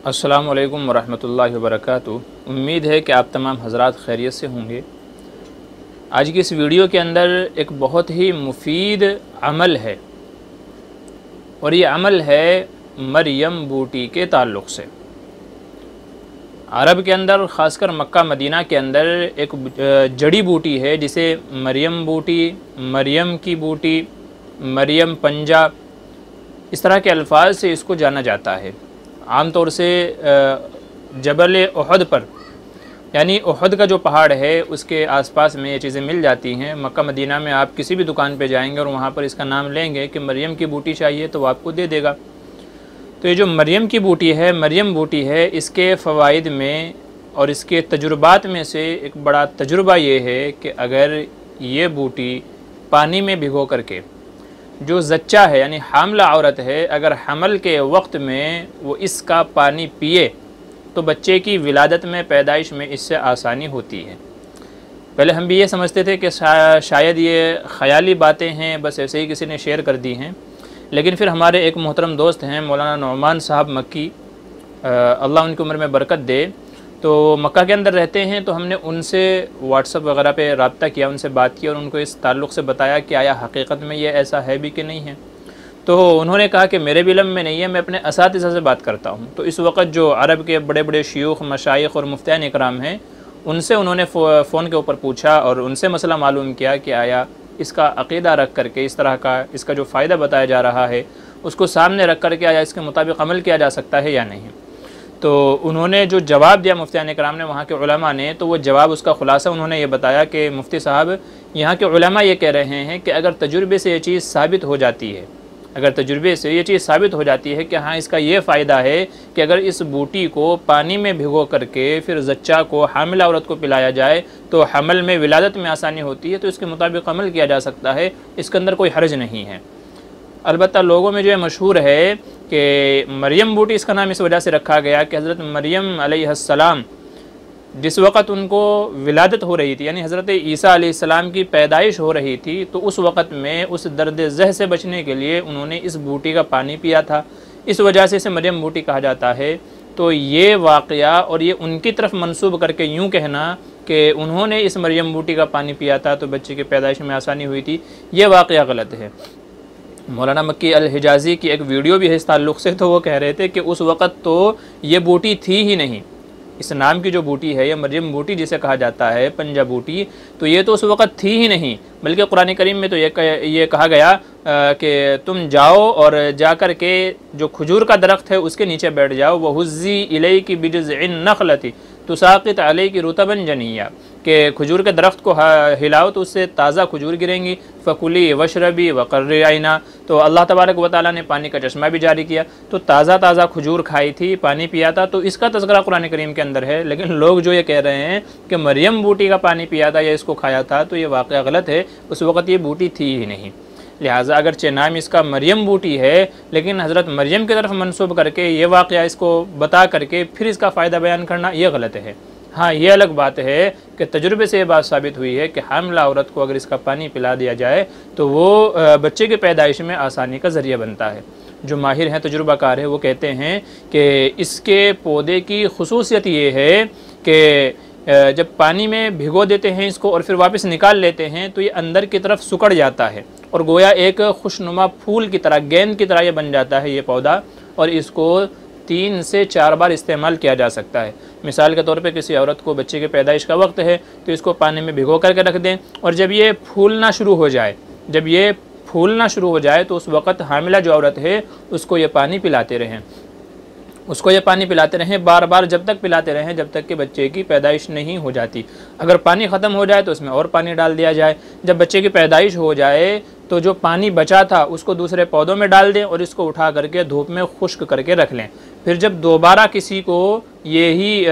अस्सलामु अलैकुम वरहमतुल्लाहि वबरकातुहू। उम्मीद है कि आप तमाम हज़रात खैरियत से होंगे। आज की इस वीडियो के अंदर एक बहुत ही मुफीद अमल है और ये अमल है मरियम बूटी के ताल्लुक़ से। अरब के अंदर ख़ासकर मक्का मदीना के अंदर एक जड़ी बूटी है जिसे मरियम बूटी, मरियम की बूटी, मरियम पंजा, इस तरह के अल्फाज से इसको जाना जाता है। आम तौर से जबल उहद पर, यानी उहद का जो पहाड़ है उसके आसपास में ये चीज़ें मिल जाती हैं। मक्का मदीना में आप किसी भी दुकान पे जाएंगे और वहाँ पर इसका नाम लेंगे कि मरियम की बूटी चाहिए तो वो आपको दे देगा। तो ये जो मरियम की बूटी है, मरियम बूटी है, इसके फ़वाइद में और इसके तजुर्बात में से एक बड़ा तजुर्बा ये है कि अगर ये बूटी पानी में भिगो करके जो ज़च्चा है यानी हामला औरत है, अगर हमल के वक्त में वो इसका पानी पिए तो बच्चे की विलादत में, पैदाइश में इससे आसानी होती है। पहले हम भी ये समझते थे कि शायद ये ख़याली बातें हैं, बस ऐसे ही किसी ने शेयर कर दी हैं। लेकिन फिर हमारे एक मोहतरम दोस्त हैं मौलाना नौमान साहब मक्की, अल्लाह उनकी उम्र में बरकत दे, तो मक्का के अंदर रहते हैं। तो हमने उनसे व्हाट्सअप वगैरह पे रब्ता किया, उनसे बात की और उनको इस ताल्लुक़ से बताया कि आया हकीकत में ये ऐसा है भी कि नहीं है। तो उन्होंने कहा कि मेरे भी इल्म में नहीं है, मैं अपने असातिज़ा से बात करता हूँ। तो इस वक्त जो अरब के बड़े बड़े शयूख, मशाइख और मुफ्तियान इकराम हैं, उनसे उन्होंने फ़ोन के ऊपर पूछा और उनसे मसला मालूम किया कि आया इसका अक़ीदा रख करके, इस तरह का इसका जो फ़ायदा बताया जा रहा है उसको सामने रख करके आया इसके मुताबिक अमल किया जा सकता है या नहीं। तो उन्होंने जो जवाब दिया मुफ्तियान इकराम ने, वहाँ के उलमा ने, तो वो जवाब, उसका ख़ुलासा उन्होंने ये बताया कि मुफ्ती साहब, यहाँ के उलमा ये कह रहे हैं कि अगर तजुर्बे से ये चीज़ साबित हो जाती है, अगर तजुर्बे से ये चीज़ साबित हो जाती है कि हाँ इसका ये फ़ायदा है कि अगर इस बूटी को पानी में भिगो करके फिर ज़च्चा को, हामिला औरत को पिलाया जाए तो हमल में, विलादत में आसानी होती है, तो इसके मुताबिक अमल किया जा सकता है, इसके अंदर कोई हर्ज नहीं है। अलबत्ता लोगों में जो है मशहूर है कि मरियम बूटी इसका नाम इस वजह से रखा गया कि हज़रत मरियम अलैहिस्सलाम जिस वक़्त उनको विलादत हो रही थी, यानी हज़रत ईसा अलैहिस्सलाम की पैदाइश हो रही थी, तो उस वक़्त में उस दर्द ज़ह से बचने के लिए उन्होंने इस बूटी का पानी पिया था, इस वजह से इसे मरियम बूटी कहा जाता है। तो ये वाक़या और ये उनकी तरफ मंसूब करके यूँ कहना कि उन्होंने इस मरियम बूटी का पानी पिया था तो बच्चे की पैदाइश में आसानी हुई थी, ये वाक़या गलत है। मौलाना मक्की अल हिजाज़ी की एक वीडियो भी है इस ताल्लुक़ से, तो वो कह रहे थे कि उस वक़्त तो ये बूटी थी ही नहीं। इस नाम की जो बूटी है, ये मरियम बूटी जिसे कहा जाता है, पंजा बूटी, तो ये तो उस वक़्त थी ही नहीं, बल्कि कुरान करीम में तो ये कहा गया कि तुम जाओ और जा कर के जो खजूर का दरख्त है उसके नीचे बैठ जाओ, वह हुज़्ज़ी इलैकी बिजुज़्इन नख़लती तुसाक़ित अलैकी रुतबन जनिया, कि खजूर के दरख्त को हिलाओ तो उससे ताज़ा खजूर गिरेंगी, फ़कुली वशरबी वक़र्री आइना। तो अल्लाह तबारक व तआला ने पानी का चश्मा भी जारी किया, तो ताज़ा खजूर खाई थी, पानी पिया था, तो इसका तज़किरा कुरान करीम के अंदर है। लेकिन लोग जो ये कह रहे हैं कि मरियम बूटी का पानी पिया था या इसको खाया था, तो ये वाक़या गलत है, उस वक़्त ये बूटी थी ही नहीं। लिहाजा अगरचे नाम इसका मरियम बूटी है, लेकिन हज़रत मरियम की तरफ मंसूब करके ये वाक़या इसको बता करके फिर इसका फ़ायदा बयान करना ये गलत है। हाँ, ये अलग बात है कि तजुर्बे से ये बात साबित हुई है कि हामिला औरत को अगर इसका पानी पिला दिया जाए तो वो बच्चे की पैदाइश में आसानी का ज़रिया बनता है। जो माहिर हैं, तजुर्बाकार है, वो कहते हैं कि इसके पौधे की खुसूसियत ये है कि जब पानी में भिगो देते हैं इसको और फिर वापस निकाल लेते हैं तो ये अंदर की तरफ सिकुड़ जाता है और गोया एक खुशनुमा फूल की तरह, गेंद की तरह ये बन जाता है ये पौधा, और इसको 3 से 4 बार इस्तेमाल किया जा सकता है। मिसाल के तौर पे किसी औरत को बच्चे के पैदाइश का वक्त है तो इसको पानी में भिगो करके रख दें और जब ये फूलना शुरू हो जाए, तो उस वक़्त हामिला जो औरत है उसको ये पानी पिलाते रहें, बार बार जब तक पिलाते रहें जब तक कि बच्चे की पैदाइश नहीं हो जाती। अगर पानी ख़त्म हो जाए तो उसमें और पानी डाल दिया जाए। जब बच्चे की पैदाइश हो जाए तो जो पानी बचा था उसको दूसरे पौधों में डाल दें और इसको उठा करके धूप में खुश्क करके रख लें। फिर जब दोबारा किसी को यही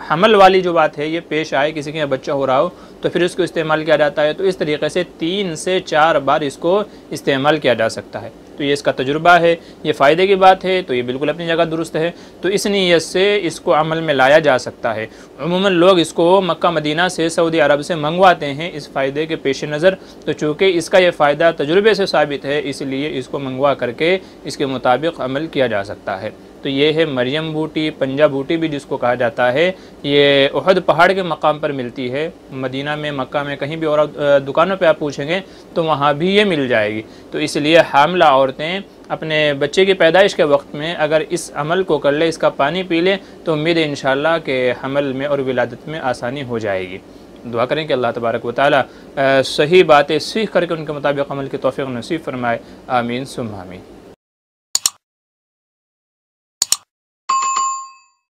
हमल वाली जो बात है ये पेश आए, किसी के यहाँ बच्चा हो रहा हो तो फिर इसको इस्तेमाल किया जाता है। तो इस तरीके से 3 से 4 बार इसको इस्तेमाल किया जा सकता है। तो ये इसका तजुर्बा है, ये फ़ायदे की बात है, तो ये बिल्कुल अपनी जगह दुरुस्त है। तो इस नीयत से इसको अमल में लाया जा सकता है। अमूमन लोग इसको मक्का मदीना से, सऊदी अरब से मंगवाते हैं इस फ़ायदे के पेश नज़र। तो चूँकि इसका ये फ़ायदा तजुर्बे से साबित है, इसलिए इसको मंगवा करके इसके मुताबिक अमल किया जा सकता है। तो ये है मरियम बूटी, पंजा बूटी भी जिसको कहा जाता है। ये उहद पहाड़ के मकाम पर मिलती है। मदीना में, मक्का में, कहीं भी और दुकानों पे आप पूछेंगे तो वहाँ भी ये मिल जाएगी। तो इसलिए हामिला औरतें अपने बच्चे की पैदाइश के वक्त में अगर इस अमल को कर ले, इसका पानी पी लें, तो उम्मीद है इंशाअल्लाह के हमल में और विलादत में आसानी हो जाएगी। दुआ करें कि अल्लाह तबारक व तआला सही बातें सीख करके उनके मुताबिक अमल की तौफीक नसीब फरमाए। आमीन सुम्मा आमीन।